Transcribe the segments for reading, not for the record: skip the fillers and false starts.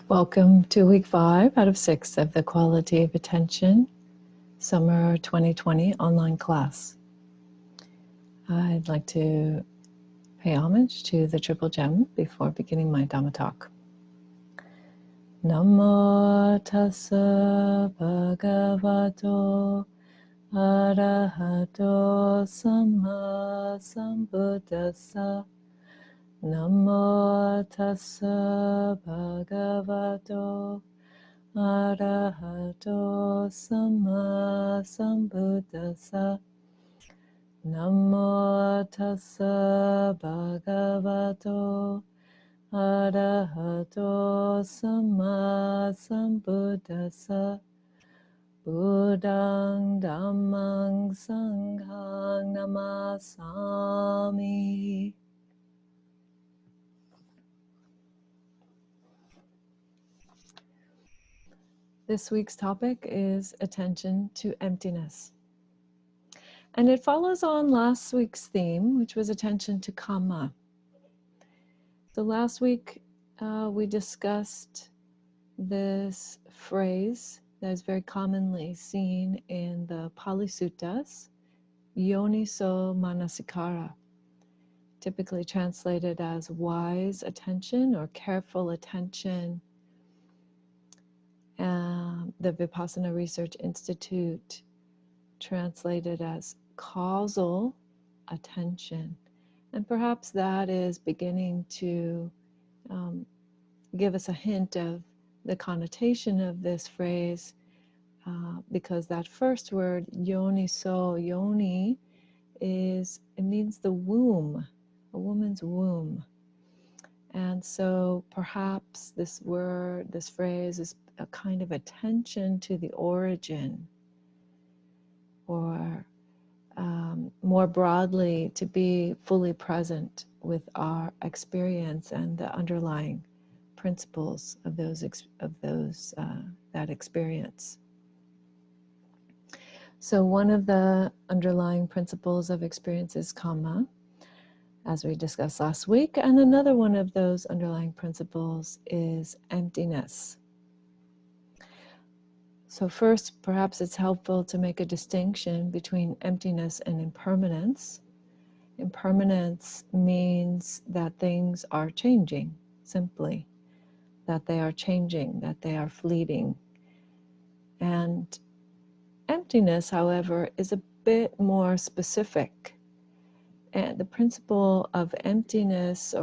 Welcome to week 5 out of 6 of the Quality of Attention Summer 2020 online class. I'd like to pay homage to the Triple Gem before beginning my Dhamma talk. Namo tassa bhagavato arahato samma sambuddhassa. Namo tassa bhagavato arahato samma sambuddhassa. Namo tassa bhagavato arahato samma sambuddhassa. Buddhang Dhammang Sanghang Namasami. This week's topic is attention to emptiness. And it follows on last week's theme, which was attention to karma. So last week we discussed this phrase that is very commonly seen in the Pali Suttas, yoniso manasikara, typically translated as wise attention or careful attention. The Vipassana Research Institute translated as causal attention. And perhaps that is beginning to give us a hint of the connotation of this phrase, because that first word, yoniso, yoni, it means the womb, a woman's womb. And so perhaps this phrase is a kind of attention to the origin, or more broadly, to be fully present with our experience and the underlying principles of that experience. So one of the underlying principles of experience is karma, as we discussed last week, and another one of those underlying principles is emptiness. So first, perhaps it's helpful to make a distinction between emptiness and impermanence. Impermanence means that things are changing, simply, that they are changing, that they are fleeting. And emptiness, however, is a bit more specific. And the principle of emptiness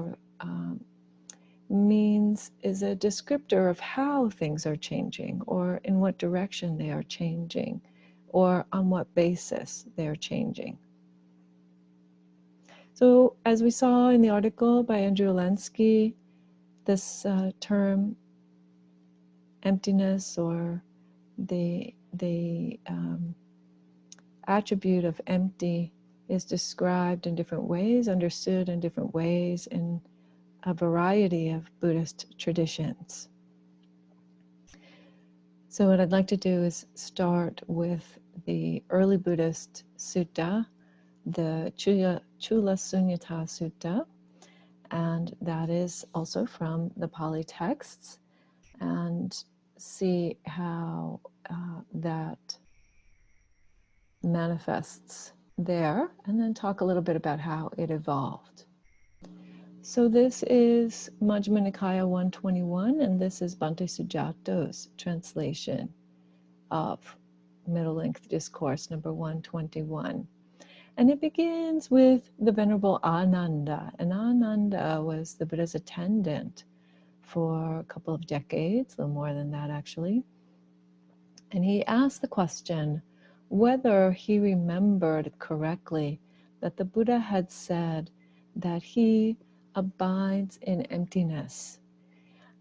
is a descriptor of how things are changing, or in what direction they are changing, or on what basis they are changing. So as we saw in the article by Andrew Alensky, this term emptiness, or the attribute of empty, is described in different ways, understood in different ways in a variety of Buddhist traditions. So what I'd like to do is start with the early Buddhist sutta, the Chula Sunyata Sutta, and that is also from the Pali texts, and see how that manifests there, and then talk a little bit about how it evolved. So this is Majjhima Nikaya 121, and this is Bhante Sujato's translation of Middle-Length Discourse number 121. And it begins with the Venerable Ananda. And Ananda was the Buddha's attendant for a couple of decades, a little more than that actually. And he asked the question whether he remembered correctly that the Buddha had said that he abides in emptiness.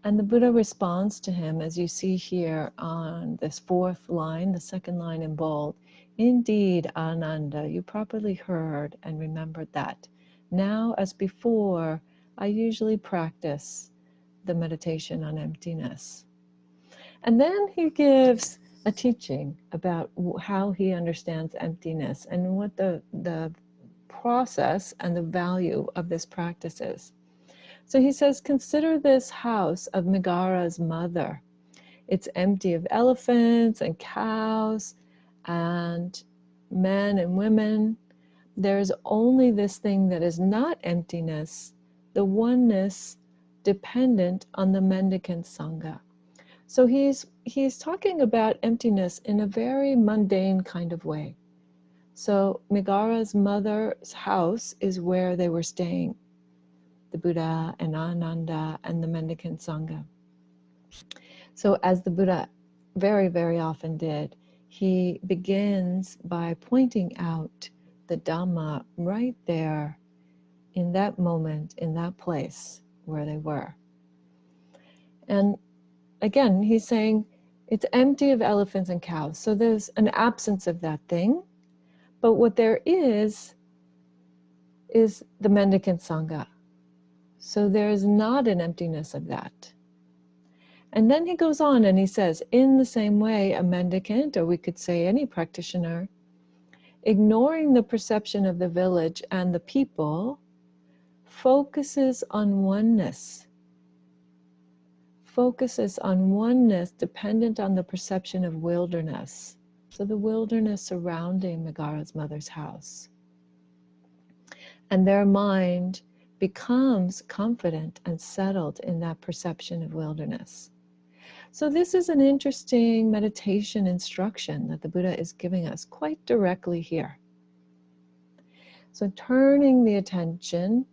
And the Buddha responds to him, as you see here on this fourth line, the second line in bold, "Indeed, Ananda, you properly heard and remembered that. Now, as before, I usually practice the meditation on emptiness." And then he gives a teaching about how he understands emptiness and what the process and the value of this practice is. So he says, consider this house of Megara's mother. It's empty of elephants and cows and men and women. There's only this thing that is not emptiness, the oneness dependent on the mendicant Sangha. So he's talking about emptiness in a very mundane kind of way. So Megara's mother's house is where they were staying, the Buddha and Ananda and the mendicant Sangha. So as the Buddha very, very often did, he begins by pointing out the Dhamma right there in that moment, in that place where they were. And again, he's saying it's empty of elephants and cows. So there's an absence of that thing. But what there is the mendicant Sangha. So there's not an emptiness of that. And then he goes on and he says, in the same way, a mendicant, or we could say any practitioner, ignoring the perception of the village and the people, focuses on oneness. Focuses on oneness dependent on the perception of wilderness. So the wilderness surrounding Megara's mother's house. And their mind becomes confident and settled in that perception of wilderness. So this is an interesting meditation instruction that the Buddha is giving us quite directly here. So turning the attention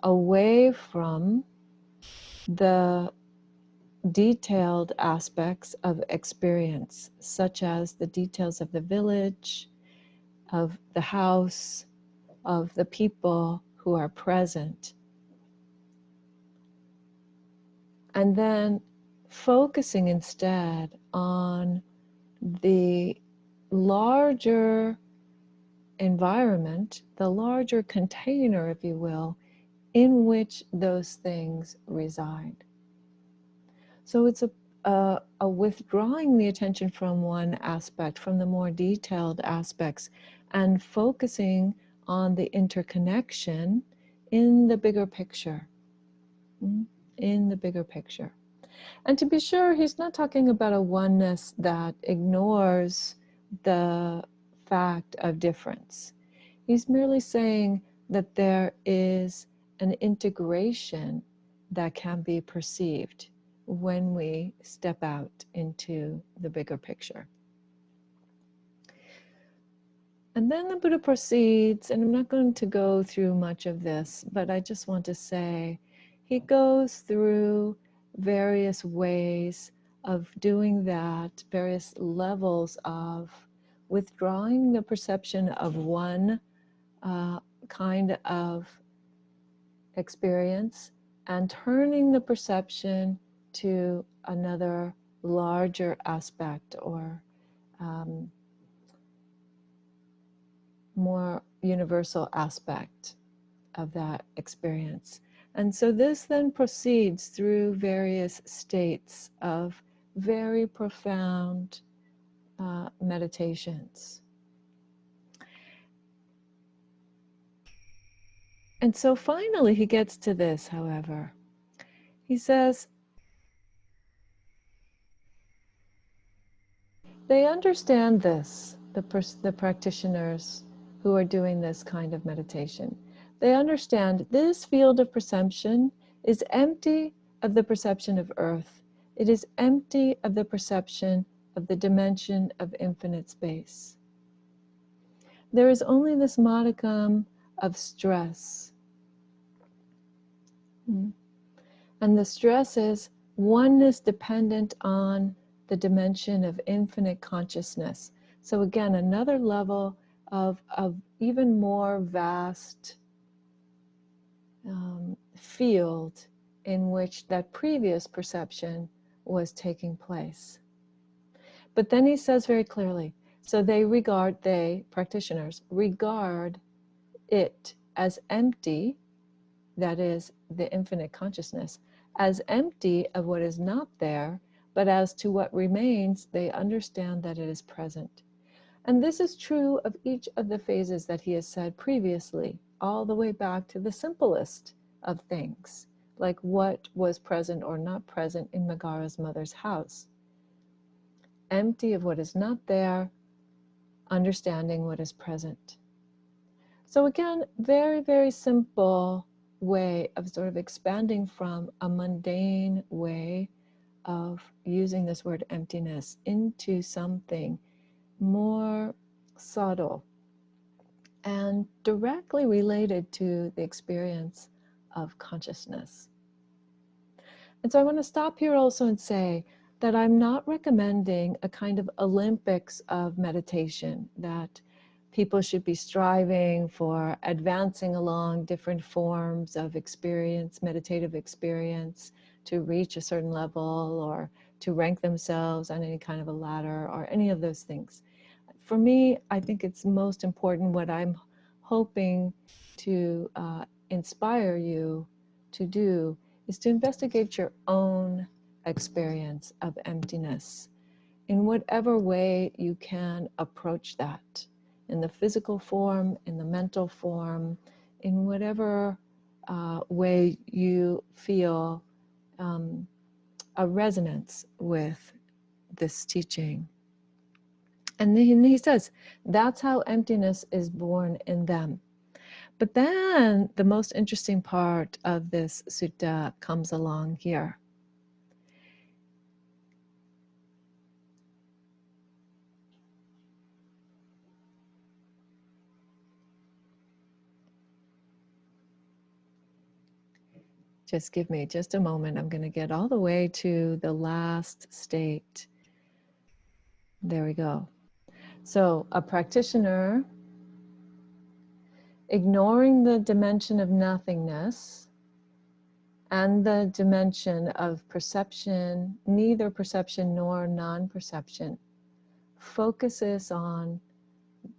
away from the detailed aspects of experience, such as the details of the village, of the house, of the people who are present. And then focusing instead on the larger environment, the larger container, if you will, in which those things reside. So it's a withdrawing the attention from one aspect, from the more detailed aspects, and focusing on the interconnection in the bigger picture. In the bigger picture. And to be sure, he's not talking about a oneness that ignores the fact of difference. He's merely saying that there is an integration that can be perceived when we step out into the bigger picture. And then the Buddha proceeds, and I'm not going to go through much of this, but I just want to say he goes through various ways of doing that, various levels of withdrawing the perception of one kind of experience and turning the perception to another larger aspect or more universal aspect of that experience. And so this then proceeds through various states of very profound meditations. And so finally he gets to this, however. He says, they understand this, the practitioners who are doing this kind of meditation. They understand this field of perception is empty of the perception of earth. It is empty of the perception of the dimension of infinite space. There is only this modicum of stress. And the stress is oneness dependent on the dimension of infinite consciousness. So again, another level of even more vast field in which that previous perception was taking place. But then he says very clearly, so they, practitioners, regard it as empty, that is, the infinite consciousness, as empty of what is not there, but as to what remains, they understand that it is present. And this is true of each of the phases that he has said previously, all the way back to the simplest of things, like what was present or not present in Megara's mother's house. Empty of what is not there, understanding what is present. So again, very, very simple way of sort of expanding from a mundane way of using this word emptiness into something more subtle and directly related to the experience of consciousness. And so I want to stop here also and say that I'm not recommending a kind of Olympics of meditation, that people should be striving for advancing along different forms of experience, meditative experience, to reach a certain level or to rank themselves on any kind of a ladder or any of those things. For me, I think it's most important, what I'm hoping to inspire you to do is to investigate your own experience of emptiness in whatever way you can approach that, in the physical form, in the mental form, in whatever way you feel a resonance with this teaching. And then he says, that's how emptiness is born in them. But then the most interesting part of this sutta comes along here. Just give me just a moment. I'm going to get all the way to the last state. There we go. So a practitioner, ignoring the dimension of nothingness and the dimension of perception, neither perception nor non-perception, focuses on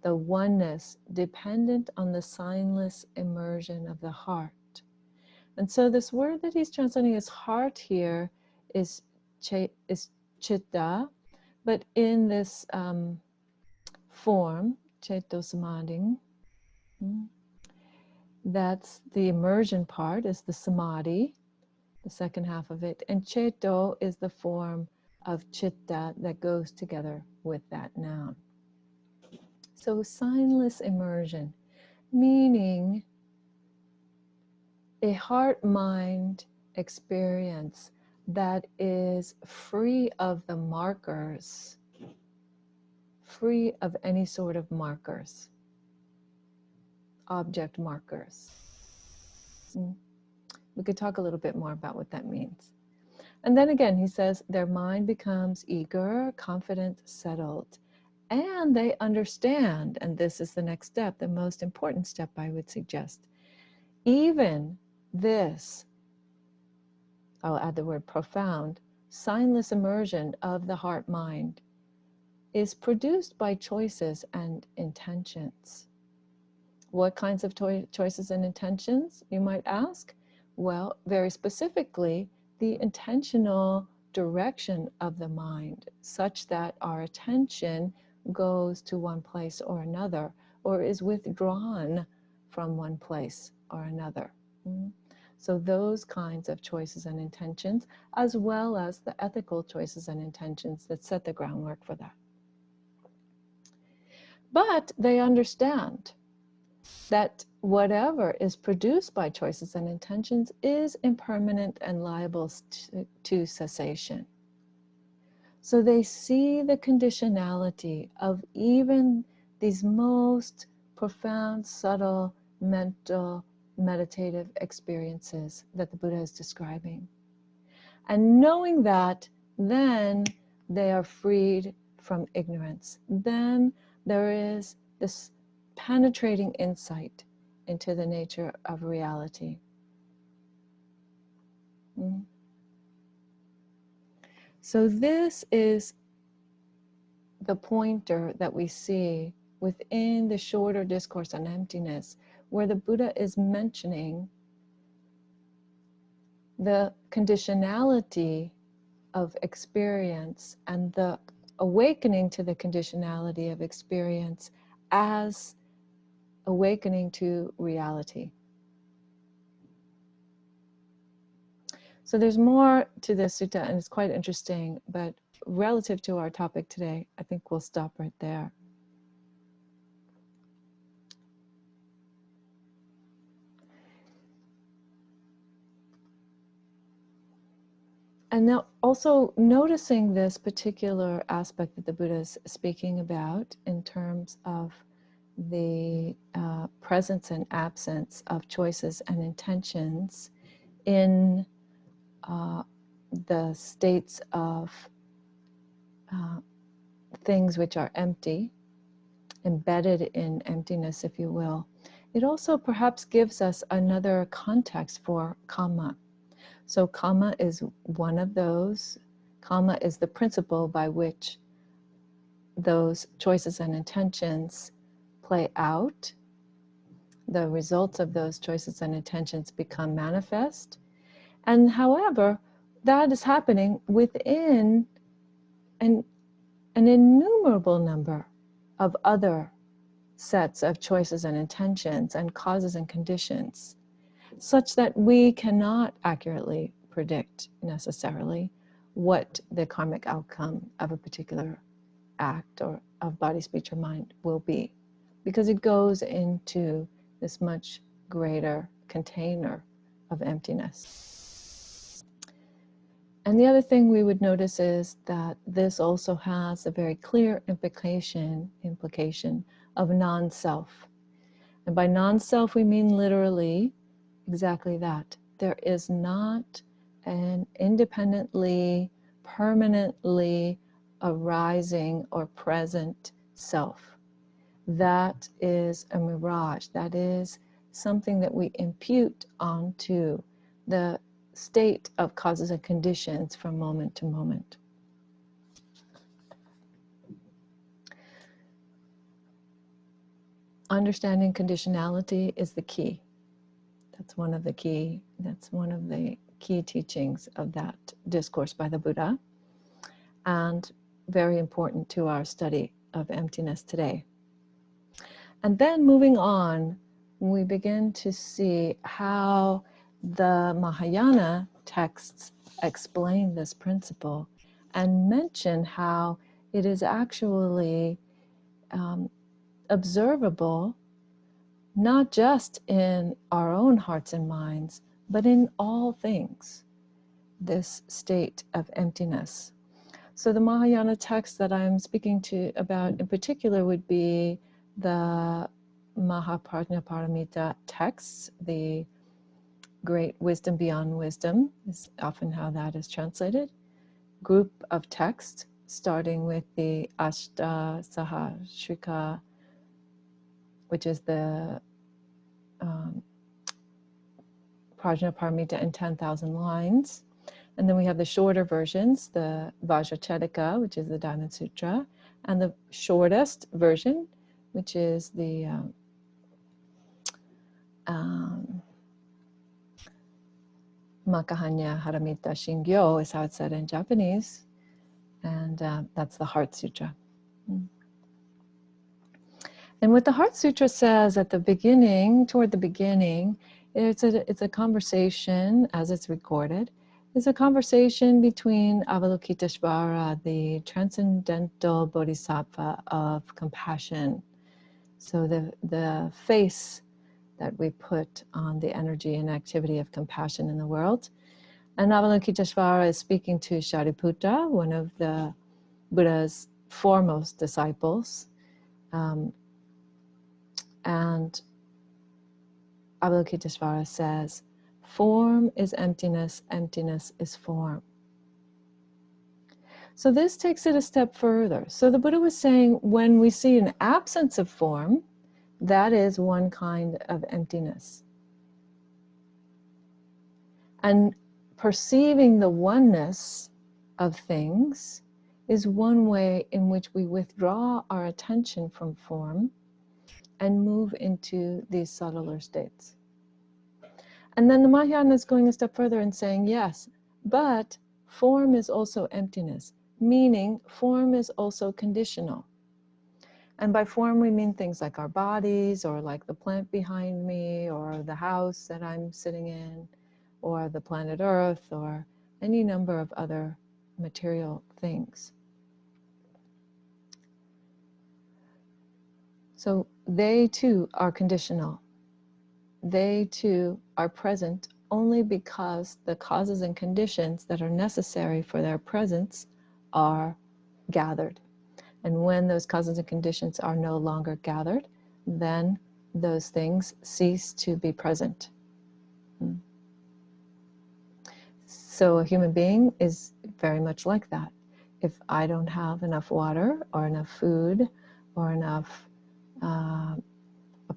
the oneness dependent on the signless immersion of the heart. And so this word that he's translating as heart here is chitta, but in this form, ceto samadhi, that's the immersion part, is the samadhi, the second half of it, and ceto is the form of chitta that goes together with that noun. So signless immersion, meaning a heart-mind experience that is free of the markers, free of any sort of markers, object markers. We could talk a little bit more about what that means. And then again, he says, their mind becomes eager, confident, settled, and they understand, and this is the next step, the most important step I would suggest, even this, I'll add the word profound, signless immersion of the heart-mind is produced by choices and intentions. What kinds of choices and intentions, you might ask? Well, very specifically, the intentional direction of the mind, such that our attention goes to one place or another, or is withdrawn from one place or another. So those kinds of choices and intentions, as well as the ethical choices and intentions that set the groundwork for that. But they understand that whatever is produced by choices and intentions is impermanent and liable to cessation. So they see the conditionality of even these most profound, subtle, mental, meditative experiences that the Buddha is describing. And knowing that, then they are freed from ignorance. Then there is this penetrating insight into the nature of reality. So this is the pointer that we see within the Shorter Discourse on Emptiness, where the Buddha is mentioning the conditionality of experience and the awakening to the conditionality of experience as awakening to reality. So there's more to this sutta, and it's quite interesting, but relative to our topic today, I think we'll stop right there. And now also noticing this particular aspect that the Buddha is speaking about in terms of the presence and absence of choices and intentions in the states of things which are empty, embedded in emptiness, if you will. It also perhaps gives us another context for kamma. So kamma is one of those. Kamma is the principle by which those choices and intentions play out. The results of those choices and intentions become manifest. And however, that is happening within an innumerable number of other sets of choices and intentions and causes and conditions, such that we cannot accurately predict necessarily what the karmic outcome of a particular act or of body, speech, or mind will be, because it goes into this much greater container of emptiness. And the other thing we would notice is that this also has a very clear implication of non-self. And by non-self, we mean literally exactly that. There is not an independently, permanently arising or present self. That is a mirage. That is something that we impute onto the state of causes and conditions from moment to moment. Understanding conditionality is the key. That's one of the key teachings of that discourse by the Buddha, and very important to our study of emptiness today. And then moving on, we begin to see how the Mahayana texts explain this principle and mention how it is actually observable not just in our own hearts and minds, but in all things, this state of emptiness. So the Mahayana text that I'm speaking to about in particular would be the Prajna Paramita texts, the great wisdom beyond wisdom is often how that is translated. Group of texts starting with the Ashta Sahasrika, which is the Prajna Paramita in 10,000 lines. And then we have the shorter versions, the Vajracchedika, which is the Diamond Sutra, and the shortest version, which is the Makahanya Haramita Shingyo, is how it's said in Japanese. And that's the Heart Sutra. And what the Heart Sutra says at the beginning, toward the beginning, it's a conversation, as it's recorded. It's a conversation between Avalokiteshvara, the transcendental bodhisattva of compassion. So the face that we put on the energy and activity of compassion in the world. And Avalokiteshvara is speaking to Shariputra, one of the Buddha's foremost disciples. And Avalokiteshvara says, form is emptiness, emptiness is form. So this takes it a step further. So the Buddha was saying, when we see an absence of form, that is one kind of emptiness. And perceiving the oneness of things is one way in which we withdraw our attention from form and move into these subtler states. And then the Mahayana is going a step further and saying, yes, but form is also emptiness. meaning form is also conditional. And by form, we mean things like our bodies, or like the plant behind me, or the house that I'm sitting in, or the planet Earth, or any number of other material things. So they too are conditional. They too are present only because the causes and conditions that are necessary for their presence are gathered. And when those causes and conditions are no longer gathered, then those things cease to be present. So a human being is very much like that. If I don't have enough water, or enough food, or enough a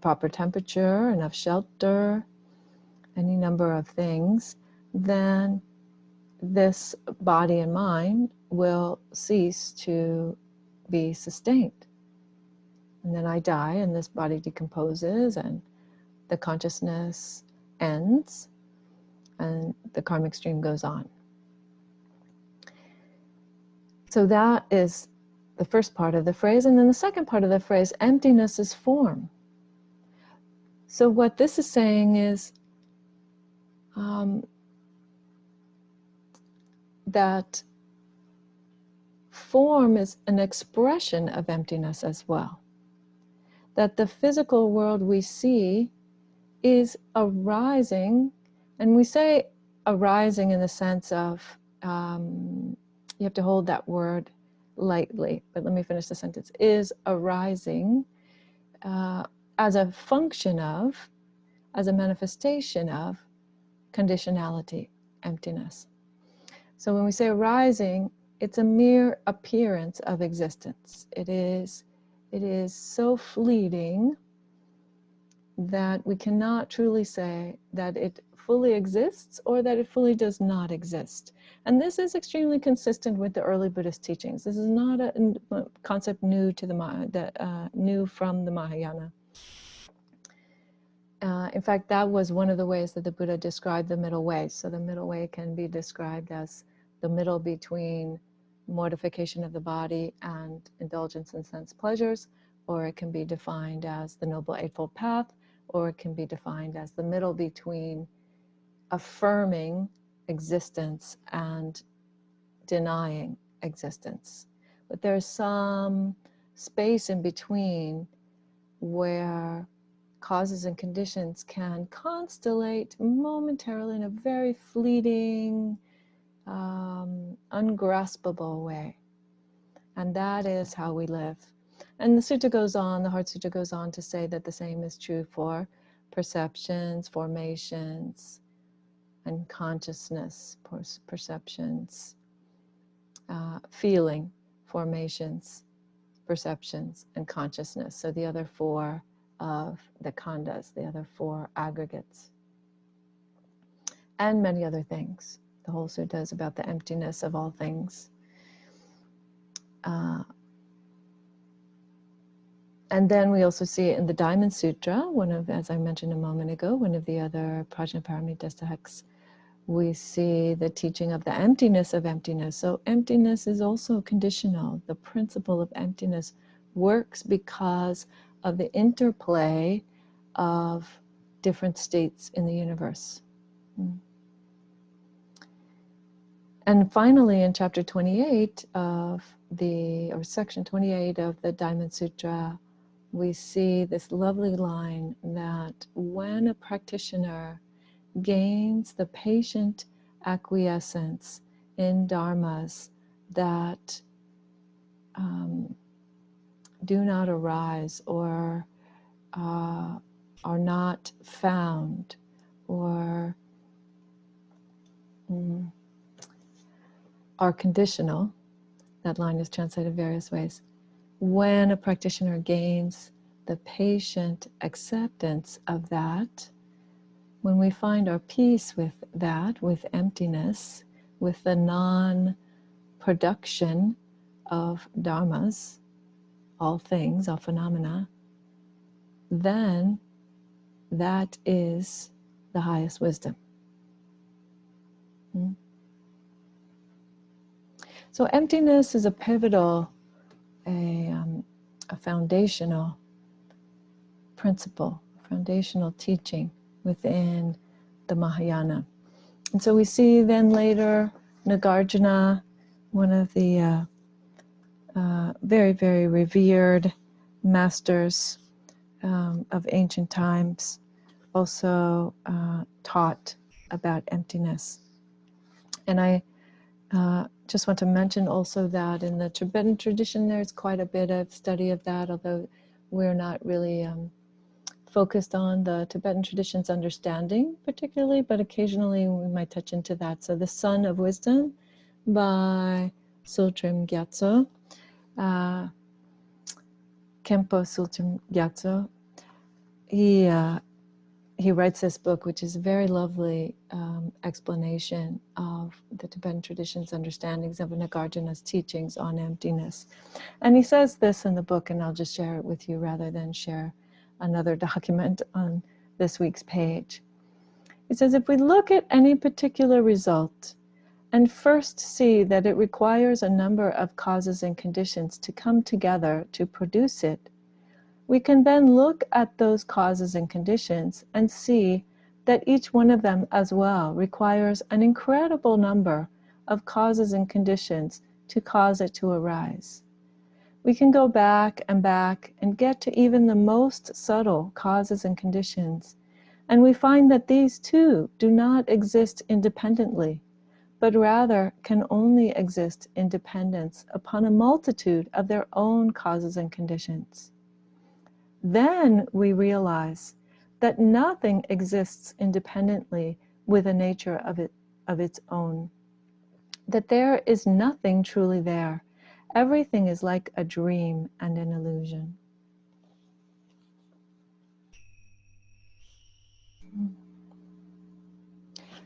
proper temperature, enough shelter, any number of things, then this body and mind will cease to be sustained. And then I die, and this body decomposes, and the consciousness ends, and the karmic stream goes on. So that is the first part of the phrase. And then the second part of the phrase, emptiness is form. So what this is saying is that form is an expression of emptiness as well. That the physical world we see is arising, and we say arising in the sense of, you have to hold that word lightly, but let me finish the sentence, is arising as a function of, as a manifestation of conditionality, emptiness. So when we say arising, it's a mere appearance of existence. It is so fleeting that we cannot truly say that it fully exists or that it fully does not exist. And this is extremely consistent with the early Buddhist teachings. This is not a concept new to new from the Mahayana. In fact, that was one of the ways that the Buddha described the middle way. So the middle way can be described as the middle between mortification of the body and indulgence in sense pleasures, or it can be defined as the Noble Eightfold Path, or it can be defined as the middle between affirming existence and denying existence. But there's some space in between where causes and conditions can constellate momentarily in a very fleeting, ungraspable way. And that is how we live. And the sutta goes on, the Heart Sutra goes on to say that the same is true for perceptions, formations, and consciousness, perceptions, feeling, formations, perceptions, and consciousness. So the other four of the khandhas, the other four aggregates, and many other things. The whole sutta is about the emptiness of all things. And then we also see it in the Diamond Sutra, one of, as I mentioned a moment ago, one of the other Prajna Paramita texts, we see the teaching of the emptiness of emptiness. So emptiness is also conditional. The principle of emptiness works because of the interplay of different states in the universe. And finally, in chapter 28 of or section 28 of the Diamond Sutra, we see this lovely line that when a practitioner gains the patient acquiescence in dharmas that do not arise or are not found or are conditional, that line is translated various ways. When a practitioner gains the patient acceptance of that, when we find our peace with that, with emptiness, with the non-production of dharmas, all things, all phenomena, then that is the highest wisdom. So emptiness is a pivotal, a foundational principle, foundational teaching within the Mahayana. And so we see then later Nagarjuna, one of the very, very revered masters of ancient times, also taught about emptiness. And I just want to mention also that in the Tibetan tradition, there's quite a bit of study of that, although we're not really focused on the Tibetan tradition's understanding particularly, but occasionally we might touch into that. So The Sun of Wisdom by Sultrim Gyatso, Khenpo Sultrim Gyatso, he writes this book, which is a very lovely explanation of the Tibetan tradition's understandings of Nagarjuna's teachings on emptiness. And he says this in the book, and I'll just share it with you rather than share another document on this week's page. He says, if we look at any particular result and first see that it requires a number of causes and conditions to come together to produce it, we can then look at those causes and conditions and see that each one of them as well requires an incredible number of causes and conditions to cause it to arise. We can go back and get to even the most subtle causes and conditions, and we find that these too do not exist independently, but rather can only exist in dependence upon a multitude of their own causes and conditions. Then we realize that nothing exists independently with a nature of its own, that there is nothing truly there. Everything is like a dream and an illusion.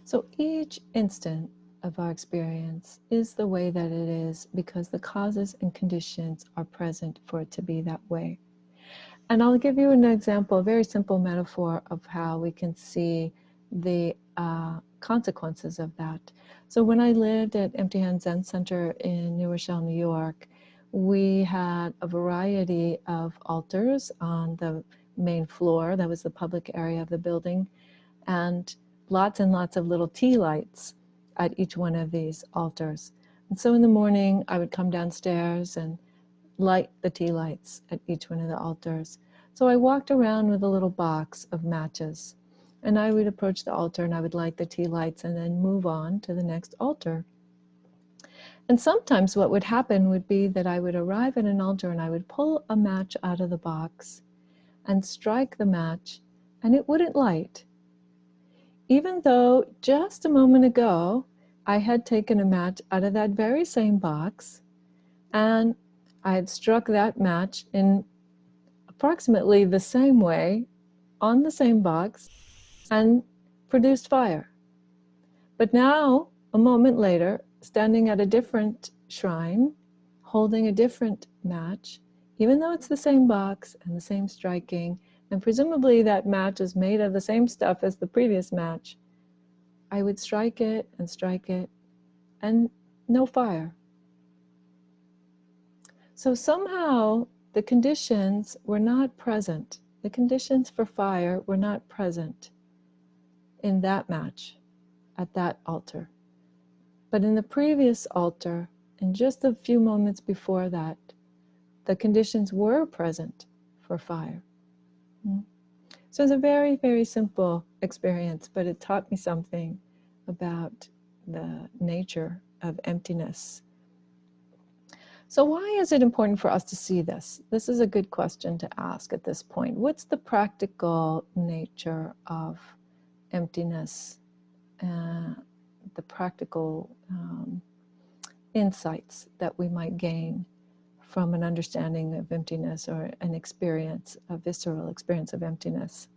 So each instant of our experience is the way that it is because the causes and conditions are present for it to be that way. And I'll give you an example, a very simple metaphor of how we can see the consequences of that. So when I lived at Empty Hand Zen Center in New Rochelle, New York, we had a variety of altars on the main floor. That was the public area of the building, and lots of little tea lights at each one of these altars. And so in the morning, I would come downstairs and light the tea lights at each one of the altars. So I walked around with a little box of matches, and I would approach the altar and I would light the tea lights and then move on to the next altar. And sometimes what would happen would be that I would arrive at an altar and I would pull a match out of the box and strike the match, and it wouldn't light, even though just a moment ago I had taken a match out of that very same box and I had struck that match in approximately the same way on the same box and produced fire. But now, a moment later, standing at a different shrine, holding a different match, even though it's the same box and the same striking, and presumably that match is made of the same stuff as the previous match, I would strike it, and no fire. So somehow the conditions were not present. The conditions for fire were not present in that match, at that altar. But in the previous altar, in just a few moments before that, the conditions were present for fire. So it's a very, very simple experience, but it taught me something about the nature of emptiness. So why is it important for us to see this? This is a good question to ask at this point. What's the practical nature of emptiness? The practical insights that we might gain from an understanding of emptiness or an experience, a visceral experience of emptiness.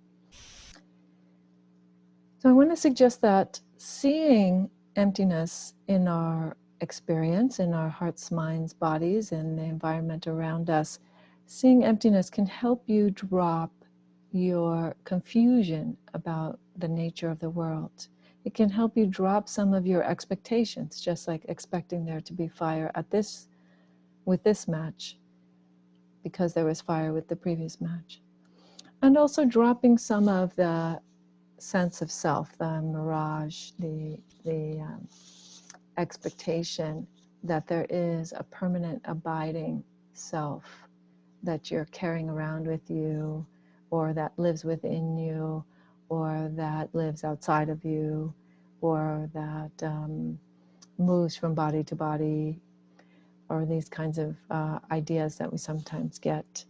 So I want to suggest that seeing emptiness in our experience, in our hearts, minds, bodies, and the environment around us, seeing emptiness can help you drop your confusion about the nature of the world. It can help you drop some of your expectations, just like expecting there to be fire with this match, because there was fire with the previous match. And also dropping some of the sense of self, the mirage, the expectation that there is a permanent abiding self that you're carrying around with you, or that lives within you, or that lives outside of you, or that moves from body to body, or these kinds of ideas that we sometimes get.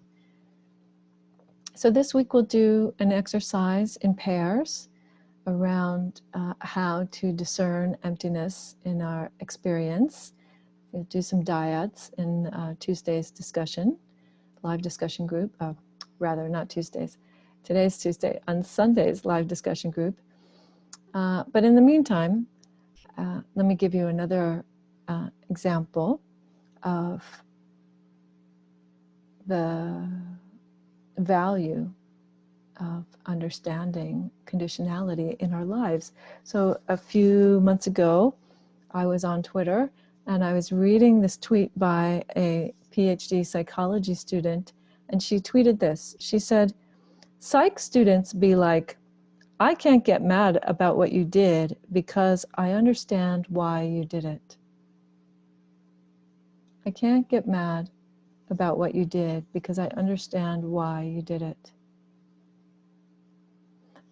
So this week we'll do an exercise in pairs around how to discern emptiness in our experience. We'll do some dyads in Tuesday's discussion, live discussion group. Rather, not Tuesdays. Today's Tuesday. On Sunday's live discussion group. But in the meantime, let me give you another example of the value of understanding conditionality in our lives. So a few months ago, I was on Twitter and I was reading this tweet by a PhD psychology student, and she tweeted this. She said, "Psych students be like, I can't get mad about what you did because I understand why you did it. I can't get mad about what you did because I understand why you did it."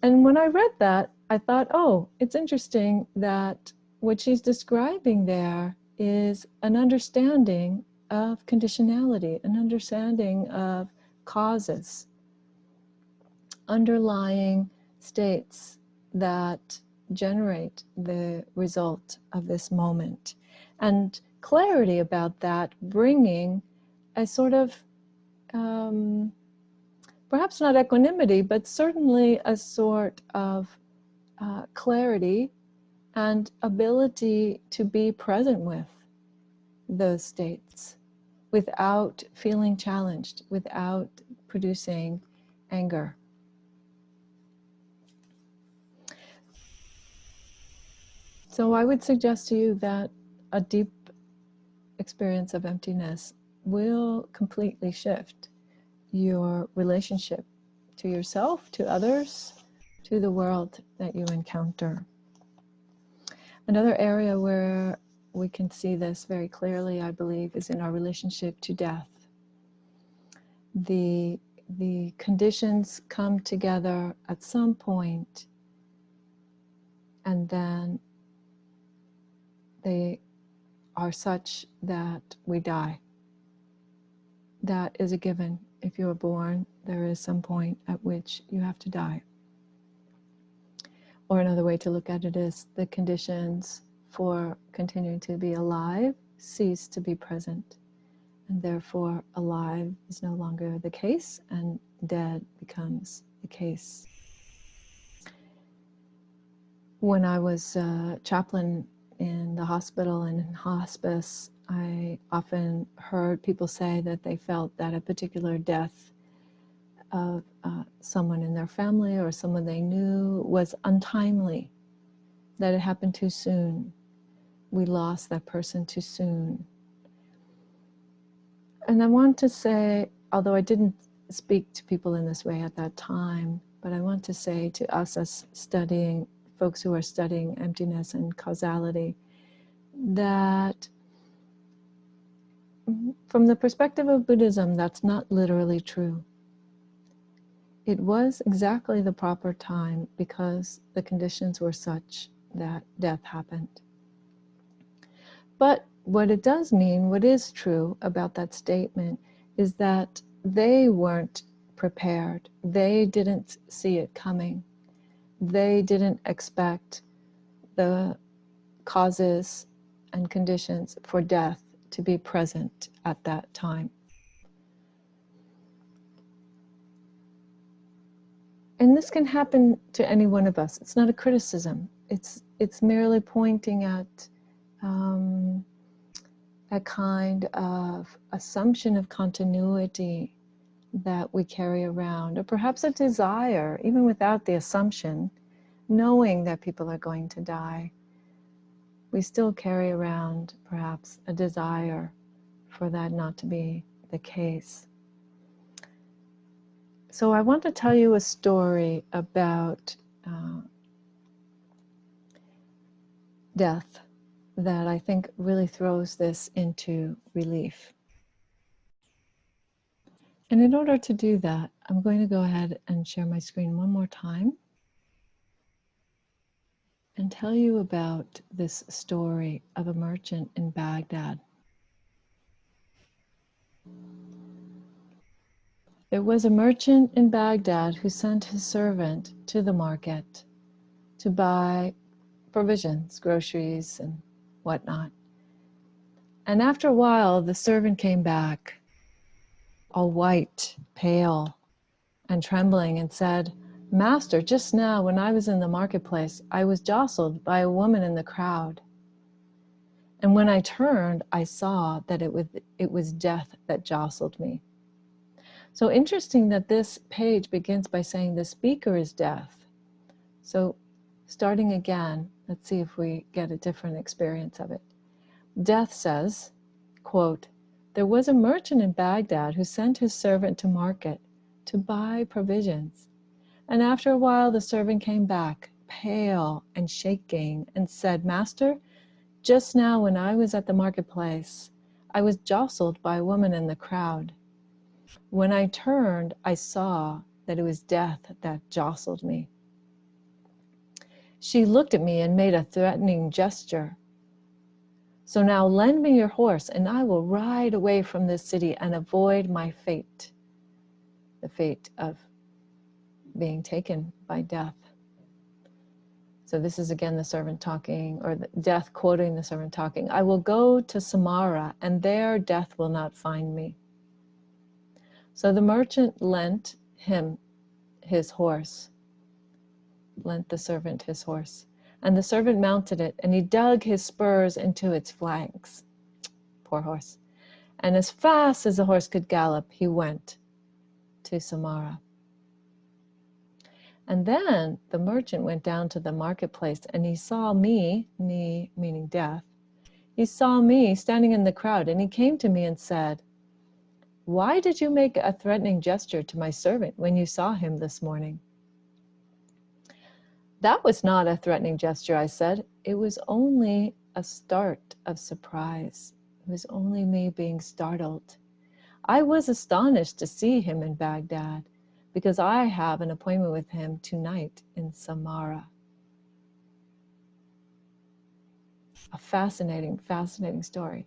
And when I read that, I thought, oh, it's interesting that what she's describing there is an understanding of conditionality, an understanding of causes, underlying states that generate the result of this moment. And clarity about that, bringing a sort of perhaps not equanimity, but certainly a sort of clarity and ability to be present with those states without feeling challenged, without producing anger. So I would suggest to you that a deep experience of emptiness will completely shift your relationship to yourself, to others, to the world that you encounter. Another area where we can see this very clearly, I believe, is in our relationship to death. The conditions come together at some point, and then they are such that we die. That is a given. If you are born, there is some point at which you have to die. Or another way to look at it is the conditions for continuing to be alive cease to be present. And therefore, alive is no longer the case, and dead becomes the case. When I was a chaplain in the hospital and in hospice, I often heard people say that they felt that a particular death of someone in their family or someone they knew was untimely, that it happened too soon. We lost that person too soon. And I want to say, although I didn't speak to people in this way at that time, but I want to say to us as folks who are studying emptiness and causality, that from the perspective of Buddhism, that's not literally true. It was exactly the proper time because the conditions were such that death happened. But what it does mean, what is true about that statement, is that they weren't prepared. They didn't see it coming. They didn't expect the causes and conditions for death to be present at that time. And this can happen to any one of us. It's not a criticism. It's merely pointing at a kind of assumption of continuity that we carry around, or perhaps a desire, even without the assumption, knowing that people are going to die, we still carry around perhaps a desire for that not to be the case. So I want to tell you a story about death that I think really throws this into relief. And in order to do that, I'm going to go ahead and share my screen one more time and tell you about this story of a merchant in Baghdad. There was a merchant in Baghdad who sent his servant to the market to buy provisions, groceries, and whatnot. And after a while, the servant came back, all white, pale, and trembling, and said, "Master, just now when I was in the marketplace, I was jostled by a woman in the crowd. And when I turned, I saw that it was death that jostled me." So interesting that this page begins by saying the speaker is death. So starting again, let's see if we get a different experience of it. Death says, quote, "There was a merchant in Baghdad who sent his servant to market to buy provisions. And after a while, the servant came back, pale and shaking, and said, 'Master, just now when I was at the marketplace, I was jostled by a woman in the crowd. When I turned, I saw that it was death that jostled me. She looked at me and made a threatening gesture. So now lend me your horse, and I will ride away from this city and avoid my fate,'" the fate of being taken by death. So this is again the servant talking, or the death quoting the servant talking. "I will go to Samarra, and there death will not find me." So the merchant lent him his horse, lent the servant his horse, and the servant mounted it, and he dug his spurs into its flanks. Poor horse. And as fast as the horse could gallop, he went to Samarra. And then the merchant went down to the marketplace, and he saw me meaning death, he saw me standing in the crowd, and he came to me and said, "Why did you make a threatening gesture to my servant when you saw him this morning?" "That was not a threatening gesture," I said. "It was only a start of surprise. It was only me being startled. I was astonished to see him in Baghdad, because I have an appointment with him tonight in Samarra." A fascinating, fascinating story.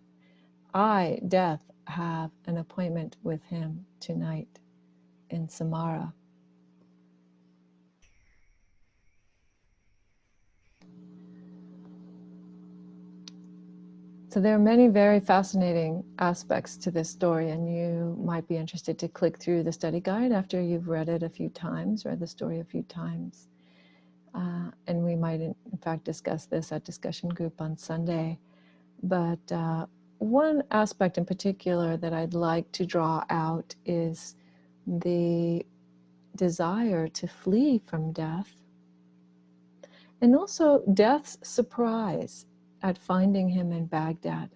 I, death, have an appointment with him tonight in Samarra. So there are many very fascinating aspects to this story, and you might be interested to click through the study guide after you've read it a few times, read the story a few times. And we might, in fact, discuss this at discussion group on Sunday. But one aspect in particular that I'd like to draw out is the desire to flee from death, and also death's surprise at finding him in Baghdad.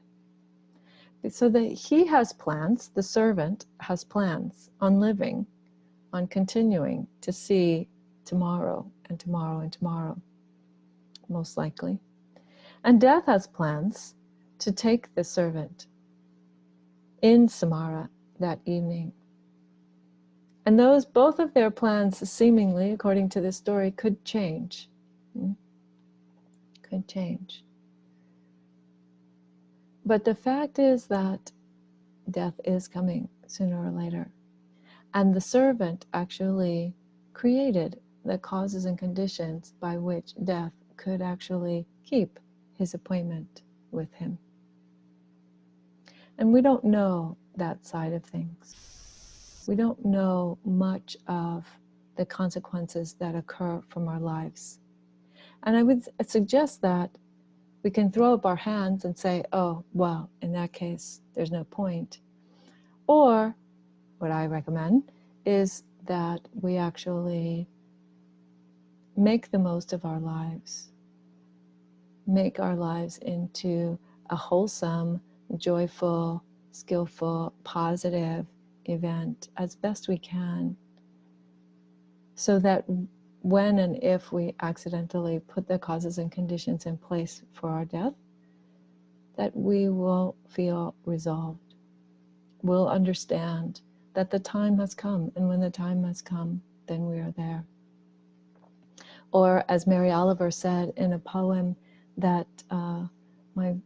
So that he has plans, the servant has plans on living, on continuing to see tomorrow and tomorrow and tomorrow, most likely. And death has plans to take the servant in Samarra that evening. And both of their plans, seemingly, according to this story, could change. Could change. But the fact is that death is coming sooner or later. And the servant actually created the causes and conditions by which death could actually keep his appointment with him. And we don't know that side of things. We don't know much of the consequences that occur from our lives. And I would suggest that we can throw up our hands and say, "Oh, well, in that case, there's no point." Or what I recommend is that we actually make the most of our lives, make our lives into a wholesome, joyful, skillful, positive event as best we can, so that when and if we accidentally put the causes and conditions in place for our death, that we will feel resolved. We'll understand that the time has come, and when the time has come, then we are there. Or as Mary Oliver said in a poem that my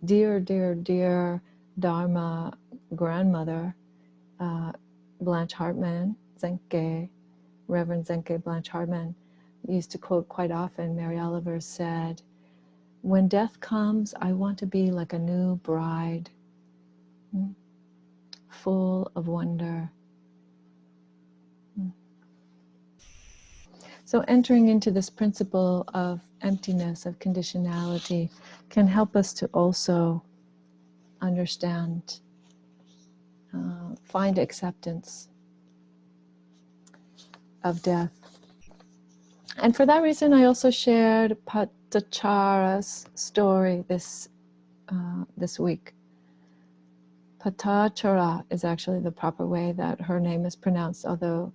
dear, dear, dear Dharma grandmother, Blanche Hartman, Zenke, Reverend Zenke Blanche Hartman, used to quote quite often. Mary Oliver said, "When death comes, I want to be like a new bride, full of wonder." So entering into this principle of emptiness, of conditionality, can help us to also understand, find acceptance of death. And for that reason, I also shared Patachara's story this week. Patachara is actually the proper way that her name is pronounced, although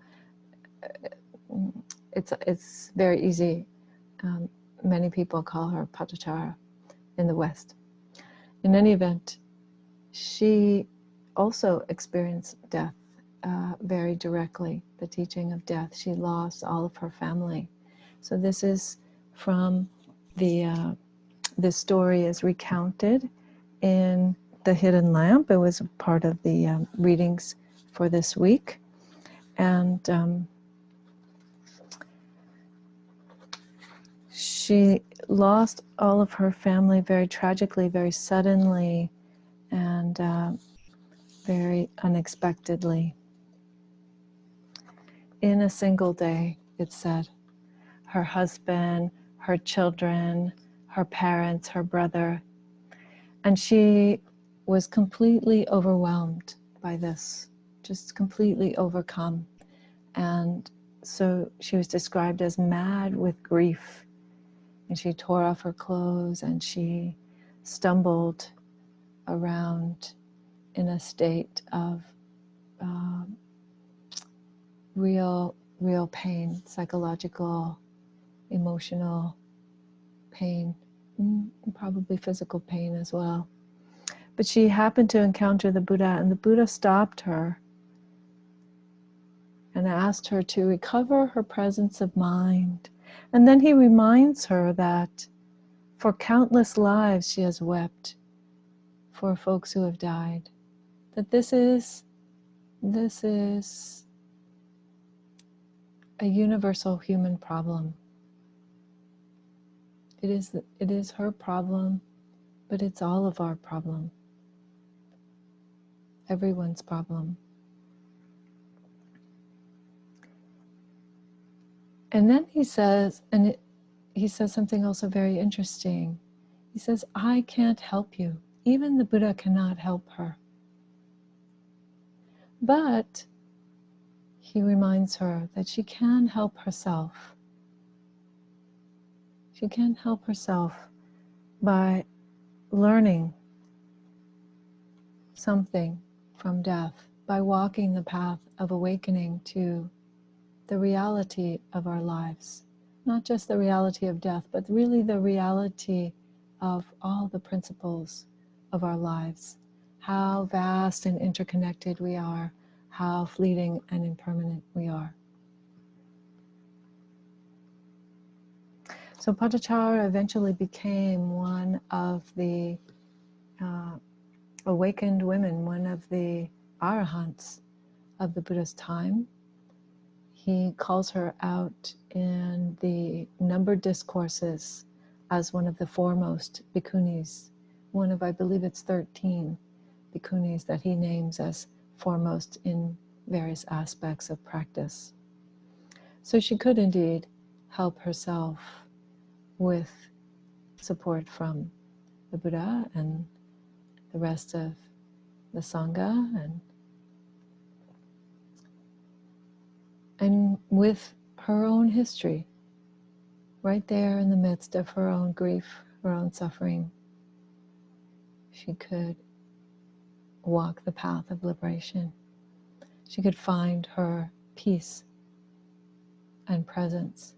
it's very easy. Many people call her Patachara in the West. In any event, she also experienced death very directly, the teaching of death. She lost all of her family. So this is from this story is recounted in The Hidden Lamp. It was part of the readings for this week. And she lost all of her family very tragically, very suddenly, and very unexpectedly. In a single day, it said. Her husband, her children, her parents, her brother. And she was completely overwhelmed by this, just completely overcome. And so she was described as mad with grief. And she tore off her clothes and she stumbled around in a state of real pain, psychological, emotional pain, probably physical pain as well. But she happened to encounter the Buddha, and the Buddha stopped her and asked her to recover her presence of mind. And then he reminds her that for countless lives she has wept for folks who have died, that this is a universal human problem. It is her problem, but it's all of our problem. Everyone's problem. And then he says, he says something also very interesting. He says, I can't help you. Even the Buddha cannot help her. But he reminds her that she can help herself. She can help herself by learning something from death, by walking the path of awakening to the reality of our lives. Not just the reality of death, but really the reality of all the principles of our lives. How vast and interconnected we are, how fleeting and impermanent we are. So Patachara eventually became one of the awakened women, one of the arahants of the Buddha's time. He calls her out in the numbered discourses as one of the foremost bhikkhunis, one of, I believe it's 13 bhikkhunis that he names as foremost in various aspects of practice. So she could indeed help herself with support from the Buddha and the rest of the Sangha, and with her own history, right there in the midst of her own grief, her own suffering, she could walk the path of liberation. She could find her peace and presence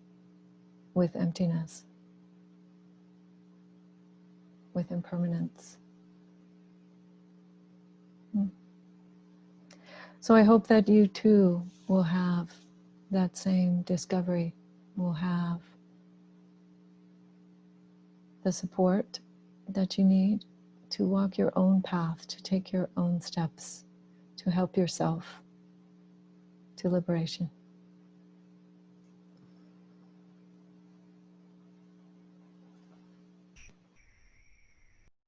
with emptiness, with impermanence. So I hope that you too will have that same discovery, will have the support that you need to walk your own path, to take your own steps, to help yourself to liberation.